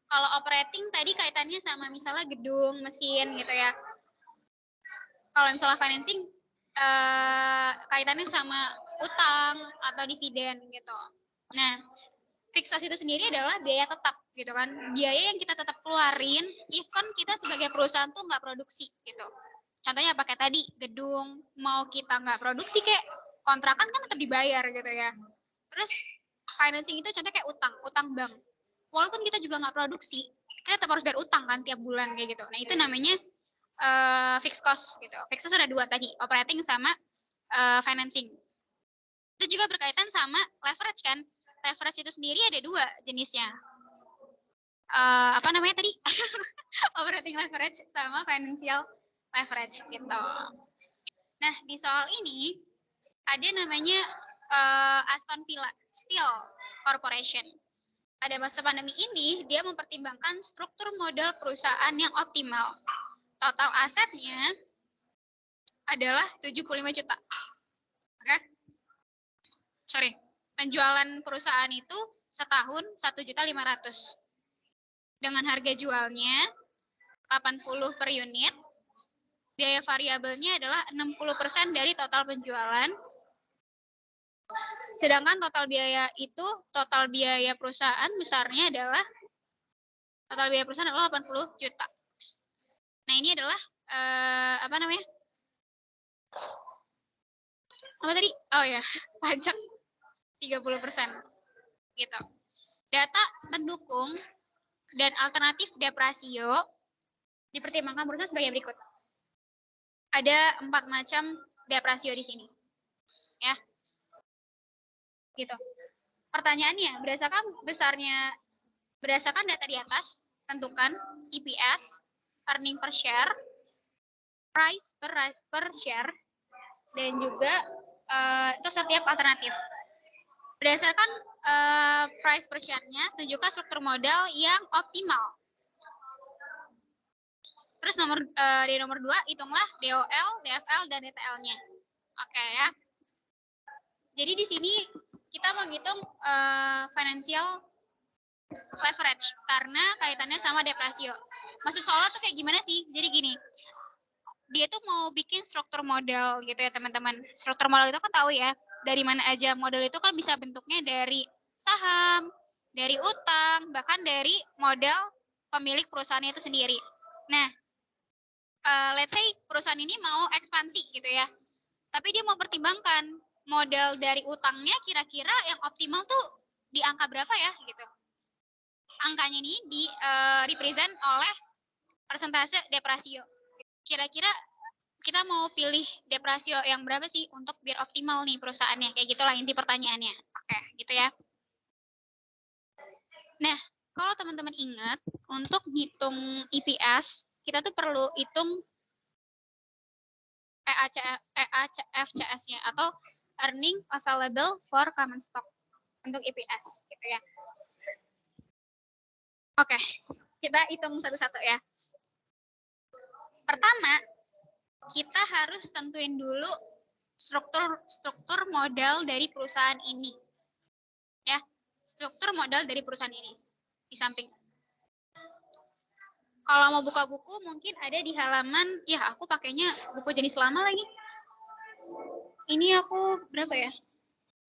Kalau operating tadi kaitannya sama misalnya gedung, mesin gitu ya. Kalau misalnya financing kaitannya sama utang atau dividen gitu. Nah, fixed cost itu sendiri adalah biaya tetap gitu kan. Biaya yang kita tetap keluarin even kita sebagai perusahaan tuh nggak produksi gitu. Contohnya pakai tadi gedung, mau kita nggak produksi kayak kontrakan kan tetap dibayar gitu ya. Terus financing itu contohnya kayak utang bank. Walaupun kita juga nggak produksi, kita tetap harus bayar utang kan tiap bulan kayak gitu. Nah itu namanya fixed cost gitu. Fixed cost ada dua tadi, operating sama financing. Itu juga berkaitan sama leverage kan. Leverage itu sendiri ada dua jenisnya. Apa namanya tadi? Operating leverage sama financial leverage gitu. Nah di soal ini ada namanya Aston Villa Steel Corporation. Pada masa pandemi ini, dia mempertimbangkan struktur modal perusahaan yang optimal. Total asetnya adalah 75 juta. Oke? Sorry. Penjualan perusahaan itu setahun 1.500.000. Dengan harga jualnya 80 per unit. Biaya variabelnya adalah 60% dari total penjualan. Sedangkan total biaya perusahaan besarnya adalah total biaya perusahaan adalah 80 juta. Nah, ini adalah apa namanya? Apa tadi? Oh ya, pajak 30%. Gitu. Data pendukung dan alternatif deprasio dipertimbangkan perusahaan sebagai berikut. Ada 4 macam deprasio di sini. Ya. Gitu. Pertanyaannya, berdasarkan besarnya Berdasarkan data di atas, tentukan EPS, earning per share, price per share, dan juga itu setiap alternatif. Berdasarkan price per share-nya, tunjukkan struktur modal yang optimal. Terus di nomor 2, hitunglah DOL, DFL, dan DTL-nya. Oke ya. Jadi di sini kita menghitung financial leverage karena kaitannya sama debt ratio. Maksud soalnya tuh kayak gimana sih? Jadi gini, dia tuh mau bikin struktur modal gitu ya teman-teman. Struktur modal itu kan tahu ya, dari mana aja modal itu kan bisa bentuknya dari saham, dari utang, bahkan dari modal pemilik perusahaan itu sendiri. Nah, let's say perusahaan ini mau ekspansi gitu ya, tapi dia mau pertimbangkan modal dari utangnya kira-kira yang optimal tuh di angka berapa ya gitu. Angkanya ini represent oleh persentase debt ratio. Kira-kira kita mau pilih debt ratio yang berapa sih untuk biar optimal nih perusahaannya, kayak gitulah inti pertanyaannya. Oke, gitu ya. Nah, kalau teman-teman ingat, untuk hitung EPS, kita tuh perlu hitung EACF-CS-nya atau earning available for common stock untuk EPS gitu ya. Oke, kita hitung satu-satu ya. Pertama, kita harus tentuin dulu struktur modal dari perusahaan ini. Ya, struktur modal dari perusahaan ini. Di samping. Kalau mau buka buku mungkin ada di halaman, ya aku pakainya buku jenis lama lagi. Ini aku berapa ya?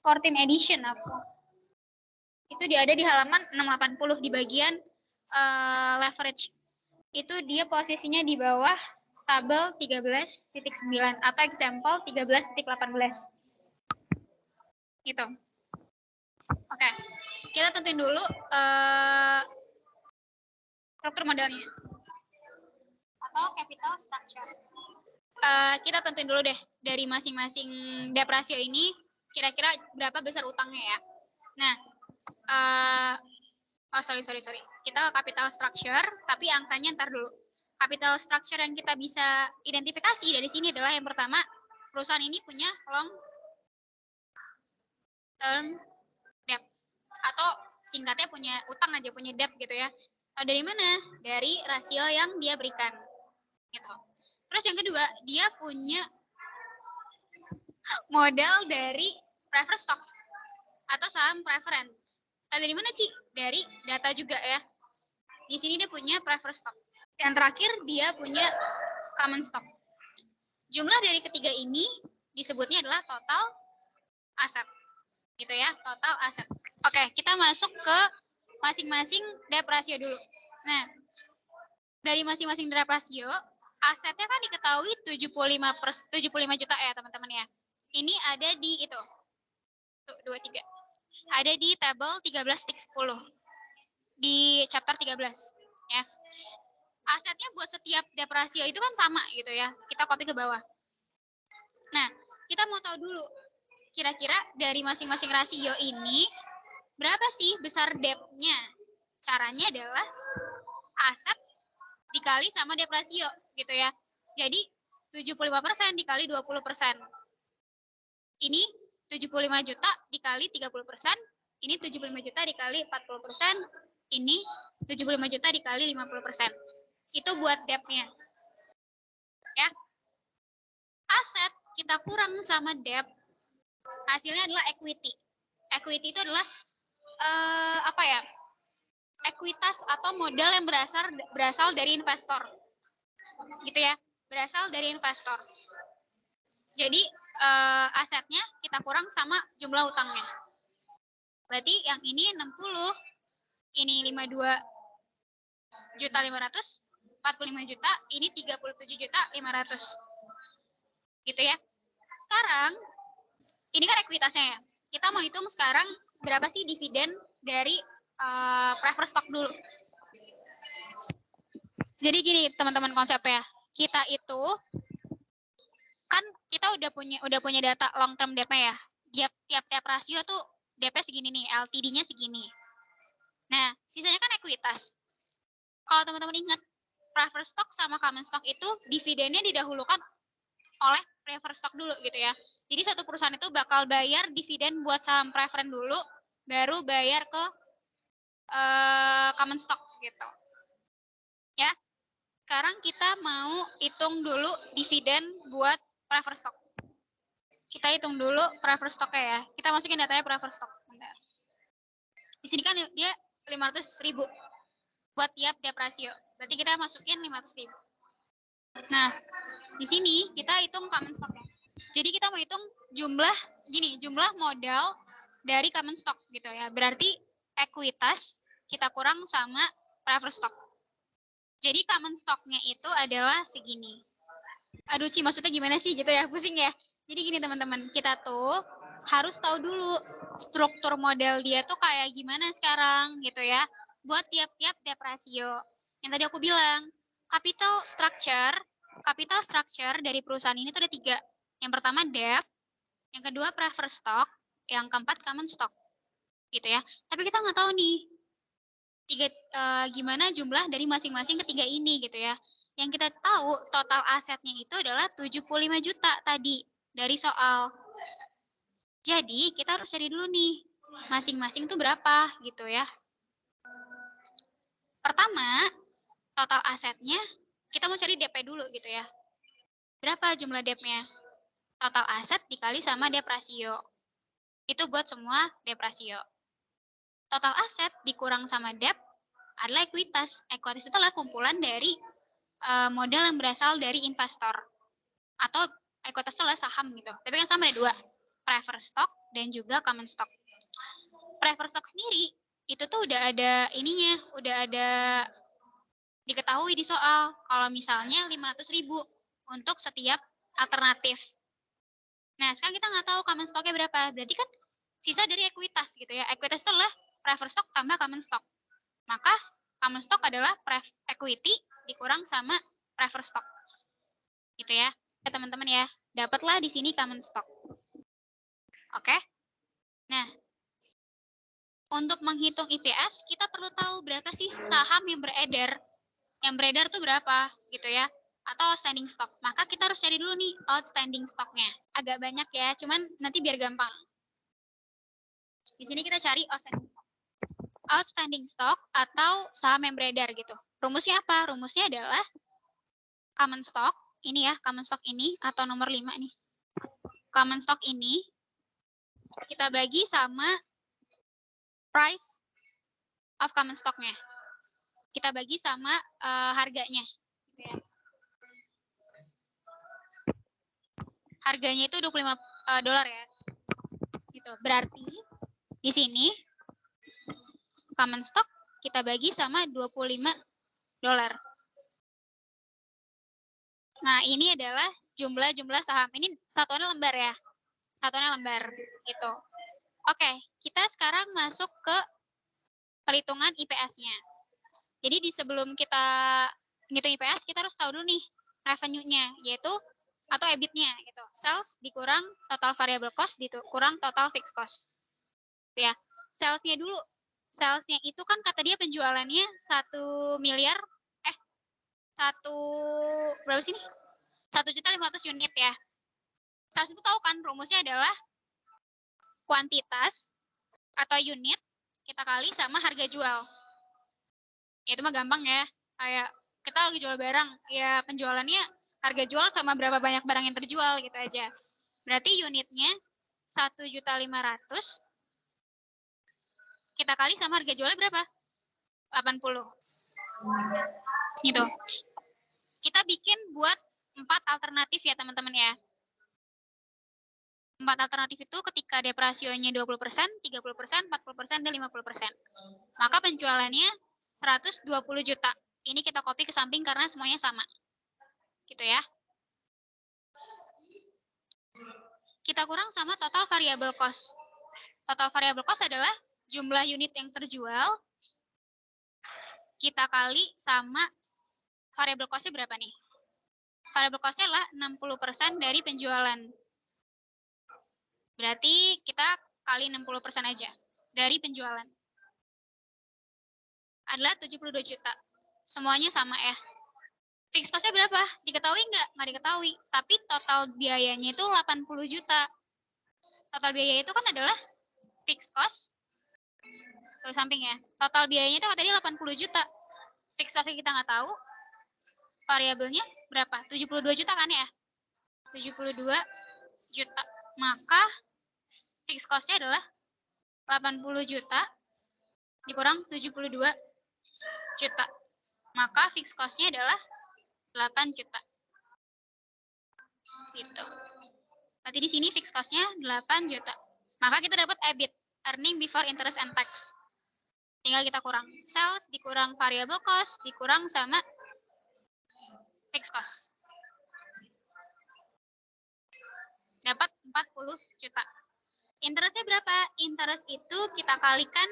14 edition aku. Itu dia ada di halaman 680 di bagian leverage. Itu dia posisinya di bawah tabel 13.9 atau example 13.18. Gitu. Oke. Kita tentuin dulu struktur modalnya atau capital structure. Kita tentuin dulu deh dari masing-masing debt ratio ini kira-kira berapa besar utangnya ya. Nah, sorry. Kita ke capital structure, tapi angkanya ntar dulu. Capital structure yang kita bisa identifikasi dari sini adalah yang pertama, perusahaan ini punya long term debt atau singkatnya punya utang aja, punya debt gitu ya. Dari mana? Dari rasio yang dia berikan. Gitu. Terus yang kedua, dia punya modal dari preferred stock atau saham preferen. Dari mana, Ci? Dari data juga ya. Di sini dia punya preferred stock. Yang terakhir, dia punya common stock. Jumlah dari ketiga ini disebutnya adalah total aset. Gitu ya, total aset. Oke, kita masuk ke masing-masing debt ratio dulu. Nah, dari masing-masing debt ratio, asetnya kan diketahui 75 juta ya, teman-teman ya. Ini ada di itu. Tuh, 23. Ada di tabel 13.10. Di chapter 13, ya. Asetnya buat setiap debt ratio itu kan sama gitu ya. Kita copy ke bawah. Nah, kita mau tahu dulu kira-kira dari masing-masing rasio ini berapa sih besar debt-nya? Caranya adalah aset dikali sama debt ratio gitu ya. Jadi 75% dikali 20%. Ini 75 juta dikali 30%, ini 75 juta dikali 40%, ini 75 juta dikali 50%. Itu buat debt-nya. Ya. Aset kita kurang sama debt, hasilnya adalah equity. Equity itu adalah ekuitas atau modal yang berasal dari investor. Gitu ya. Berasal dari investor. Jadi asetnya kita kurang sama jumlah utangnya. Berarti yang ini 60, ini 52 juta 500, 45 juta, ini 37 juta 500. Gitu ya. Sekarang, ini kan ekuitasnya ya. Kita mau hitung sekarang berapa sih dividen dari preferred stock dulu. Jadi gini teman-teman konsepnya. Kita itu kan kita udah punya data long term debt-nya ya. Tiap rasio tuh DP segini nih, LTD-nya segini. Nah, sisanya kan ekuitas. Kalau teman-teman ingat, preferred stock sama common stock itu dividennya didahulukan oleh preferred stock dulu gitu ya. Jadi satu perusahaan itu bakal bayar dividen buat saham preferen dulu, baru bayar ke common stock gitu. Ya, sekarang kita mau hitung dulu dividen buat preferred stock. Kita hitung dulu preferred stock-nya ya. Kita masukin datanya preferred stock. Bentar. Di sini kan dia 500.000 buat tiap rasio. Berarti kita masukin 500.000. Nah, di sini kita hitung common stock ya. Jadi kita mau hitung jumlah modal dari common stock gitu ya. Berarti ekuitas kita kurang sama preferred stock. Jadi common stock-nya itu adalah segini. Aduh, Ci, maksudnya gimana sih gitu ya? Pusing ya. Jadi gini teman-teman, kita tuh harus tahu dulu struktur modal dia tuh kayak gimana sekarang gitu ya. Buat tiap rasio. Yang tadi aku bilang, capital structure dari perusahaan ini tuh ada 3. Yang pertama debt, yang kedua preferred stock, yang keempat common stock. Gitu ya. Tapi kita nggak tahu nih gimana jumlah dari masing-masing ketiga ini gitu ya. Yang kita tahu total asetnya itu adalah 75 juta tadi dari soal. Jadi kita harus cari dulu nih masing-masing tuh berapa gitu ya. Pertama, total asetnya kita mau cari DP dulu gitu ya. Berapa jumlah DP-nya? Total aset dikali sama DP rasio. Itu buat semua DP rasio. Total aset dikurang sama DEP adalah ekuitas. Ekuitas itu adalah kumpulan dari modal yang berasal dari investor. Atau ekuitas itu adalah saham gitu. Tapi kan sama ada 2. Preferred stock dan juga common stock. Preferred stock sendiri, itu tuh udah ada ininya. Udah ada diketahui di soal. Kalau misalnya 500.000 untuk setiap alternatif. Nah, sekarang kita nggak tahu common stock-nya berapa. Berarti kan sisa dari ekuitas gitu ya. Ekuitas itu adalah preferred stock tambah common stock. Maka common stock adalah equity dikurang sama preferred stock. Gitu ya. Ya teman-teman ya. Dapatlah di sini common stock. Oke. Nah, untuk menghitung IPS, kita perlu tahu berapa sih saham yang beredar. Yang beredar tuh berapa gitu ya. Atau outstanding stock. Maka kita harus cari dulu nih outstanding stocknya. Agak banyak ya, cuman nanti biar gampang. Di sini kita cari outstanding stock atau saham yang beredar gitu. Rumusnya apa? Rumusnya adalah common stock, ini ya, common stock ini, atau nomor 5 nih. Common stock ini, kita bagi sama price of common stock-nya. Kita bagi sama harganya. Gitu ya. Harganya itu $25 ya. Gitu. Berarti, di sini, common stock kita bagi sama $25. Nah, ini adalah jumlah saham. Ini satuannya lembar ya. Satuannya lembar gitu. Oke, kita sekarang masuk ke perhitungan IPS-nya. Jadi di sebelum kita ngitung IPS, kita harus tahu dulu nih revenue-nya, yaitu atau EBIT-nya gitu. Sales dikurang total variable cost dikurang total fixed cost. Ya. Sales-nya dulu. Sales-nya itu kan kata dia penjualannya 1 miliar berapa sih nih? 1.500.000 unit ya. Sales itu tahu kan rumusnya adalah kuantitas atau unit kita kali sama harga jual. Ya itu mah gampang ya. Kayak kita lagi jual barang, ya penjualannya harga jual sama berapa banyak barang yang terjual gitu aja. Berarti unitnya 1.500.000 kita kali sama harga jualnya berapa? 80. Gitu. Kita bikin buat 4 alternatif ya teman-teman ya. 4 alternatif itu ketika DP rasionya 20%, 30%, 40%, dan 50%. Maka penjualannya 120 juta. Ini kita copy ke samping karena semuanya sama. Gitu ya. Kita kurang sama total variable cost. Total variable cost adalah jumlah unit yang terjual kita kali sama variable cost-nya berapa nih? Variable cost-nya adalah 60% dari penjualan. Berarti kita kali 60% aja dari penjualan. adalah 72 juta. Semuanya sama ya. Fixed cost-nya berapa? Diketahui nggak? Nggak diketahui. Tapi total biayanya itu 80 juta. Total biaya itu kan adalah fixed cost. Tulis samping ya. Total biayanya itu tadi 80 juta. Fixed cost-nya kita nggak tahu. Variabelnya berapa? 72 juta kan ya? 72 juta. Maka fixed cost-nya adalah 80 juta dikurang 72 juta. Maka fixed cost-nya adalah 8 juta. Gitu. Berarti di sini fixed cost-nya 8 juta. Maka kita dapat EBIT, earning before interest and tax. Tinggal kita kurang sales, dikurang variable cost, dikurang sama fixed cost. Dapat 40 juta. Interestnya berapa? Interest itu kita kalikan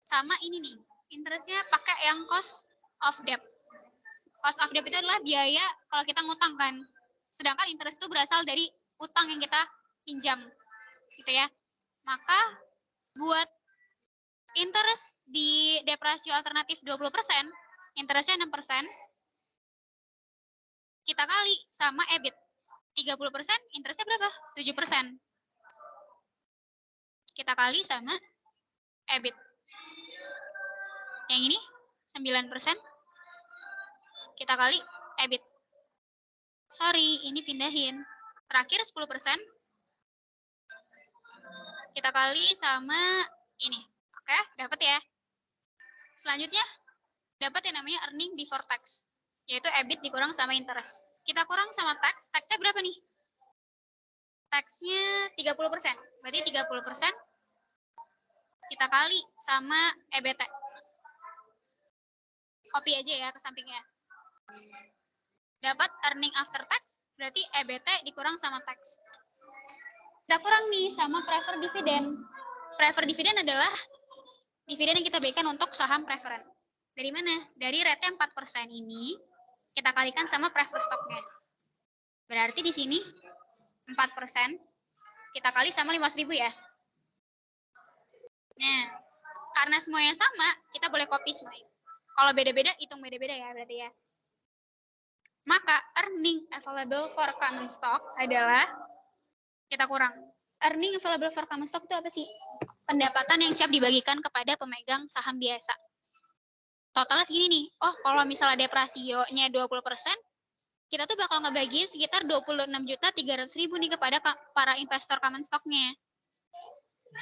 sama ini nih. Interestnya pakai yang cost of debt. Cost of debt itu adalah biaya kalau kita ngutang kan. Sedangkan interest itu berasal dari utang yang kita pinjam. Gitu ya. Maka buat interest di debt ratio alternatif 20%, interestnya 6%, kita kali sama EBIT. 30%, interestnya berapa? 7%. Kita kali sama EBIT. Yang ini 9%. Kita kali EBIT. Sorry, ini pindahin. Terakhir 10%. Kita kali sama ini. Oke, dapat ya. Selanjutnya, dapat yang namanya earning before tax. Yaitu EBIT dikurang sama interest. Kita kurang sama tax. Taxnya berapa nih? Taxnya 30%. Berarti 30% kita kali sama EBT. Copy aja ya ke sampingnya. Dapat earning after tax, berarti EBT dikurang sama tax. Kita kurang nih sama preferred dividend. Preferred dividend adalah dividen yang kita berikan untuk saham preferen. Dari mana? Dari rate 4% ini, kita kalikan sama preferred stock-nya. Berarti di sini 4%, kita kali sama 500.000 ya. Nah, karena semuanya sama, kita boleh copy semuanya. Kalau beda-beda, hitung beda-beda ya berarti ya. Maka earning available for common stock adalah, kita kurang. Earning available for common stock itu apa sih? Pendapatan yang siap dibagikan kepada pemegang saham biasa. Totalnya segini nih. Oh, kalau misalnya debt ratio-nya 20%, kita tuh bakal ngebagiin sekitar 26.300.000 nih kepada para investor common stock-nya.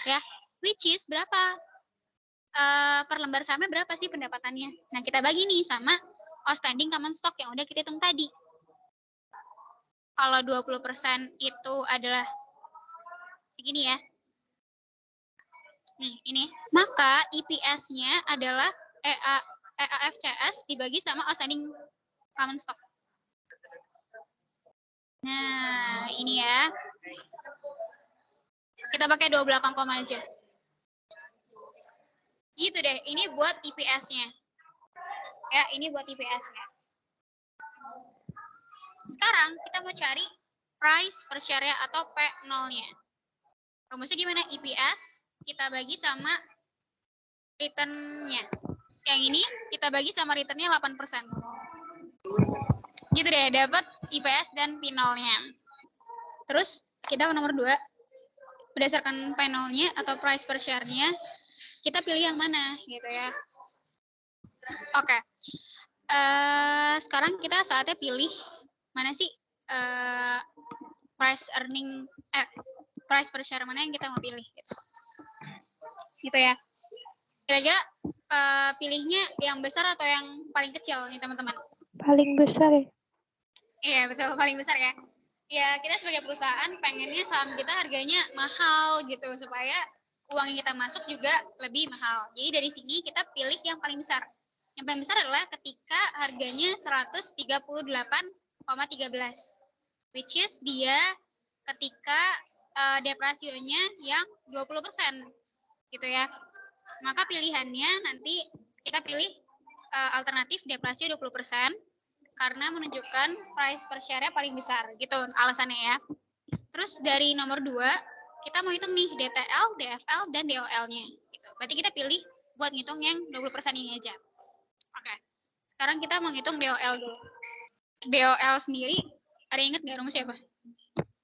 Ya, which is berapa? Per lembar sahamnya berapa sih pendapatannya? Nah, kita bagi nih sama outstanding common stock yang udah kita hitung tadi. Kalau 20% itu adalah segini ya. Nih, ini. Maka EPS-nya adalah EAFCS dibagi sama outstanding common stock. Nah, ini ya. Kita pakai 2 belakang koma aja. Gitu deh, ini buat EPS-nya. Ya, ini buat EPS-nya. Sekarang kita mau cari price per share atau P0-nya. Rumusnya gimana? EPS kita bagi sama return-nya. Yang ini kita bagi sama return-nya 8%. Gitu deh, dapat EPS dan P0-nya. Terus kita ke nomor 2. Berdasarkan P0-nya atau price per share-nya, kita pilih yang mana gitu ya. Oke. Sekarang kita saatnya pilih mana sih price per share mana yang kita mau pilih gitu. Gitu ya. Kira-kira pilihnya yang besar atau yang paling kecil nih teman-teman? Paling besar ya? Iya, betul, paling besar ya. Ya, kita sebagai perusahaan pengennya saham kita harganya mahal gitu supaya uang yang kita masuk juga lebih mahal. Jadi dari sini kita pilih yang paling besar. Yang paling besar adalah ketika harganya 138,13. Which is dia ketika debt ratio-nya yang 20%. Gitu ya. Maka pilihannya nanti kita pilih alternatif debt ratio 20% karena menunjukkan price per share-nya paling besar. Gitu alasannya ya. Terus dari nomor 2, kita mau hitung nih DTL, DFL, dan DOL-nya. Gitu. Berarti kita pilih buat ngitung yang 20% ini aja. sekarang kita menghitung DOL dulu. DOL sendiri, ada yang ingat nggak rumusnya apa?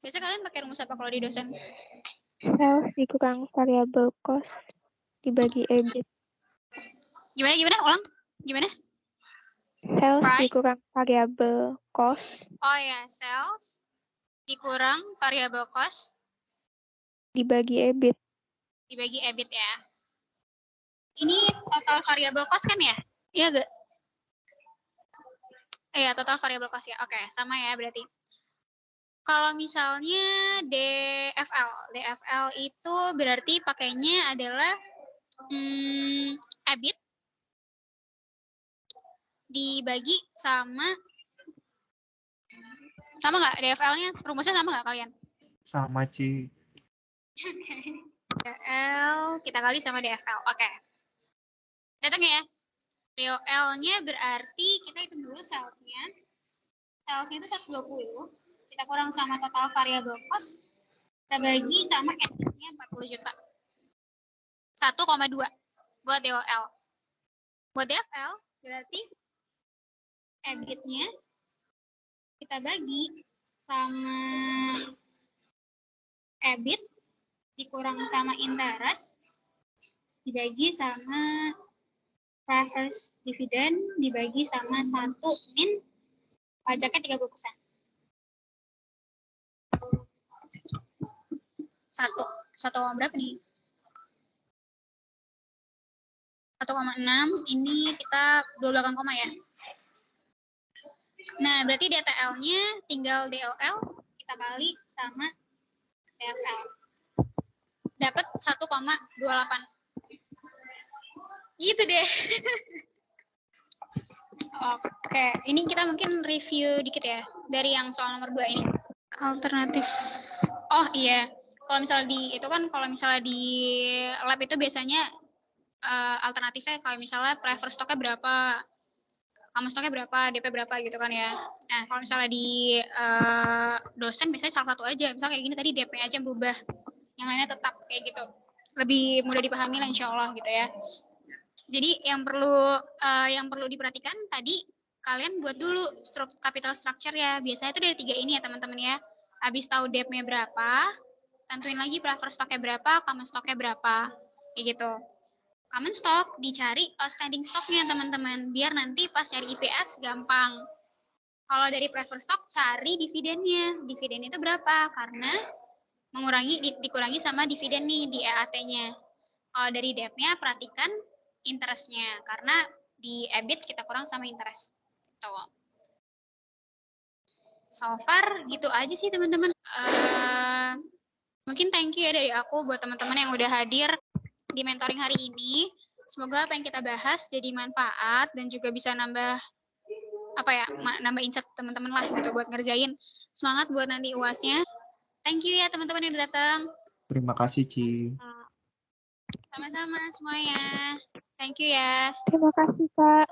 Biasanya kalian pakai rumus apa kalau di dosen? Sales dikurang variable cost dibagi EBIT. Gimana? Ulang? Gimana? Sales Price? dikurang variable cost Oh ya, sales dikurang variable cost dibagi EBIT. dibagi EBIT ya. Ini total variable cost kan ya? Iya gak? Iya, total variable cost ya. Oke, sama ya berarti. Kalau misalnya DFL itu berarti pakainya adalah EBIT dibagi sama nggak? DFL-nya rumusnya sama nggak kalian? Sama, Ci. DL kita kali sama DFL. Oke. Datang ya. DOL-nya berarti kita hitung dulu sales-nya. Sales-nya itu 120. Kita kurang sama total variable cost. Kita bagi sama EBIT-nya 40 juta. 1,2 buat DOL. Buat DFL berarti EBIT-nya kita bagi sama EBIT dikurang sama interest dibagi sama reverse dividend dibagi sama 1 min pajaknya 30%. 1 berapa nih? 1,6 ini kita dua belakang koma ya. Nah, berarti DTL-nya tinggal DOL kita kali sama DFL. Dapat 1,28. Gitu deh. Oke, ini kita mungkin review dikit ya dari yang soal nomor 2 ini. Alternatif. Oh iya, kalau misalnya di lab itu biasanya alternatifnya kalau misalnya prefer stoknya berapa, common stoknya berapa, DP berapa gitu kan ya. Nah, kalau misalnya di dosen biasanya salah satu aja, misalnya kayak gini tadi DP aja yang berubah, yang lainnya tetap kayak gitu. Lebih mudah dipahami lah insya Allah gitu ya. Jadi yang perlu diperhatikan tadi kalian buat dulu capital structure ya. Biasanya itu dari 3 ini ya teman-teman ya. Habis tahu DEP-nya berapa, tentuin lagi preferred stock-nya berapa, common stock-nya berapa. Kayak gitu. Common stock dicari outstanding stock-nya teman-teman. Biar nanti pas cari IPS gampang. Kalau dari preferred stock cari dividennya. Dividen itu berapa? Karena dikurangi sama dividen nih di EAT-nya. Kalau dari DEP-nya perhatikan interest-nya karena di EBIT kita kurang sama interest. Gitu. So far gitu aja sih teman-teman. Mungkin thank you ya dari aku buat teman-teman yang udah hadir di mentoring hari ini. Semoga apa yang kita bahas jadi manfaat dan juga bisa nambah nambah insight teman-teman lah gitu buat ngerjain. Semangat buat nanti UAS-nya. Thank you ya teman-teman yang udah datang. Terima kasih, Ci. Sama-sama semuanya. Thank you ya. Terima kasih, Kak.